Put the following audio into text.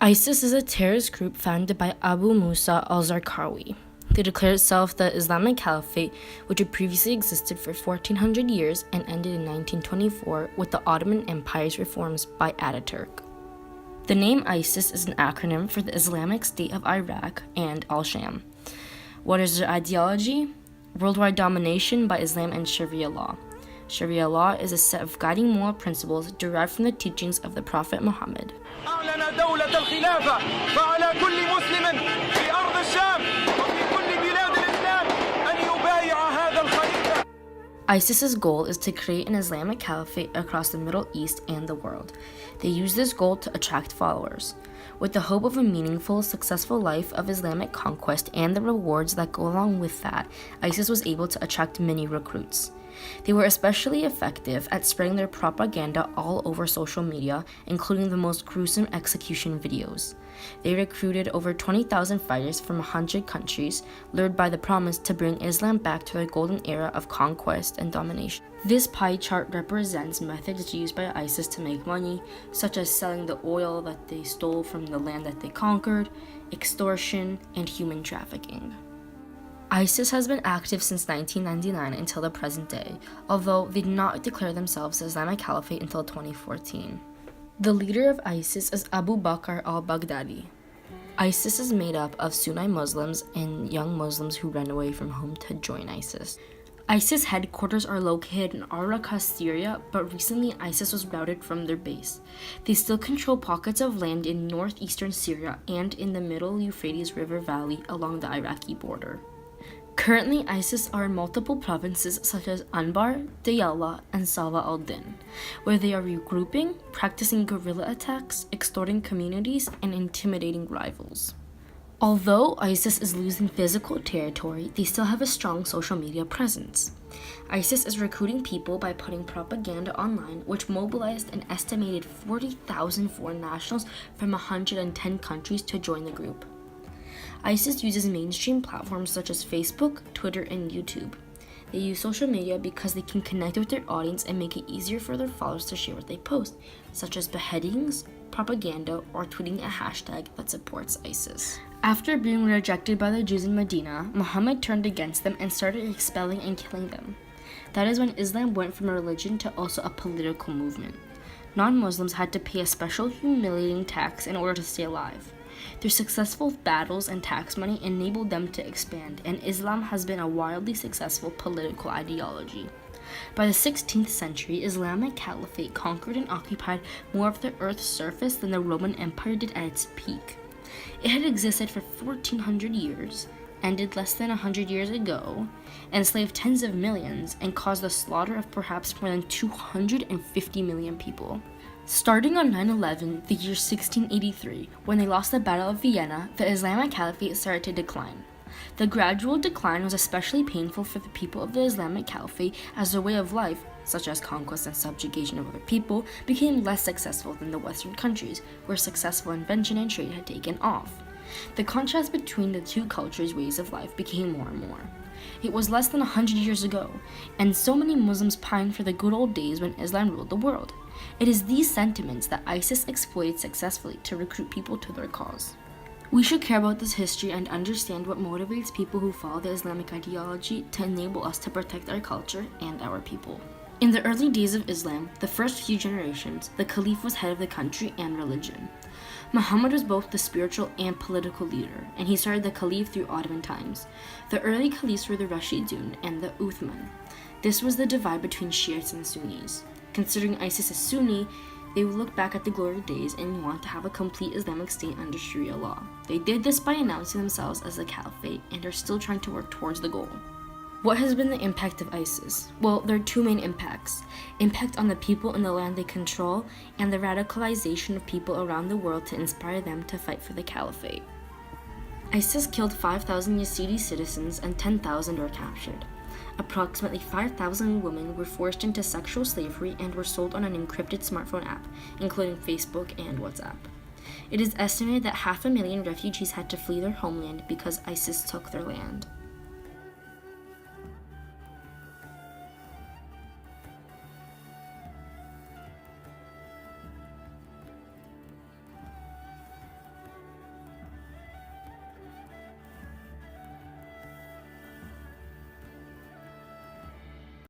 ISIS is a terrorist group founded by Abu Musa al-Zarqawi. They declared itself the Islamic Caliphate, which had previously existed for 1400 years and ended in 1924 with the Ottoman Empire's reforms by Ataturk. The name ISIS is an acronym for the Islamic State of Iraq and Al-Sham. What is their ideology? Worldwide domination by Islam and Sharia law. Sharia law is a set of guiding moral principles derived from the teachings of the Prophet Muhammad. أعلن دولة الخلافة فعلى كل مسلم في أرض الشام وفي كل بلاد الإسلام أن يبايع هذا الخليفة. ISIS's goal is to create an Islamic caliphate across the Middle East and the world. They use this goal to attract followers. With the hope of a meaningful, successful life of Islamic conquest and the rewards that go along with that, ISIS was able to attract many recruits. They were especially effective at spreading their propaganda all over social media, including the most gruesome execution videos. They recruited over 20,000 fighters from 100 countries, lured by the promise to bring Islam back to their golden era of conquest and domination. This pie chart represents methods used by ISIS to make money, such as selling the oil that they stole from the land that they conquered, extortion, and human trafficking. ISIS has been active since 1999 until the present day, although they did not declare themselves the Islamic Caliphate until 2014. The leader of ISIS is Abu Bakr al-Baghdadi. ISIS is made up of Sunni Muslims and young Muslims who ran away from home to join ISIS. ISIS headquarters are located in Al-Raqqa, Syria, but recently ISIS was routed from their base. They still control pockets of land in northeastern Syria and in the middle Euphrates River Valley along the Iraqi border. Currently, ISIS are in multiple provinces such as Anbar, Diyala, and Salva al-Din, where they are regrouping, practicing guerrilla attacks, extorting communities, and intimidating rivals. Although ISIS is losing physical territory, they still have a strong social media presence. ISIS is recruiting people by putting propaganda online, which mobilized an estimated 40,000 foreign nationals from 110 countries to join the group. ISIS uses mainstream platforms such as Facebook, Twitter, and YouTube. They use social media because they can connect with their audience and make it easier for their followers to share what they post, such as beheadings, propaganda, or tweeting a hashtag that supports ISIS. After being rejected by the Jews in Medina, Muhammad turned against them and started expelling and killing them. That is when Islam went from a religion to also a political movement. Non-Muslims had to pay a special humiliating tax in order to stay alive. Their successful battles and tax money enabled them to expand, and Islam has been a wildly successful political ideology. By the 16th century, Islamic Caliphate conquered and occupied more of the earth's surface than the Roman Empire did at its peak. It had existed for 1400 years, ended less than 100 years ago, enslaved tens of millions, and caused the slaughter of perhaps more than 250 million people. Starting on 9/11, the year 1683, when they lost the Battle of Vienna, the Islamic Caliphate started to decline. The gradual decline was especially painful for the people of the Islamic Caliphate as their way of life, such as conquest and subjugation of other people, became less successful than the Western countries, where successful invention and trade had taken off. The contrast between the two cultures' ways of life became more and more. It was less than 100 years ago, and so many Muslims pined for the good old days when Islam ruled the world. It is these sentiments that ISIS exploited successfully to recruit people to their cause. We should care about this history and understand what motivates people who follow the Islamic ideology to enable us to protect our culture and our people. In the early days of Islam, the first few generations, the Caliph was head of the country and religion. Muhammad was both the spiritual and political leader, and he started the Caliph through Ottoman times. The early Caliphs were the Rashidun and the Uthman. This was the divide between Shiites and Sunnis. Considering ISIS as Sunni, they would look back at the glory days and want to have a complete Islamic state under Sharia law. They did this by announcing themselves as the Caliphate and are still trying to work towards the goal. What has been the impact of ISIS? Well, there are two main impacts. Impact on the people in the land they control, and the radicalization of people around the world to inspire them to fight for the Caliphate. ISIS killed 5,000 Yazidi citizens and 10,000 were captured. Approximately 5,000 women were forced into sexual slavery and were sold on an encrypted smartphone app, including Facebook and WhatsApp. It is estimated that 500,000 refugees had to flee their homeland because ISIS took their land.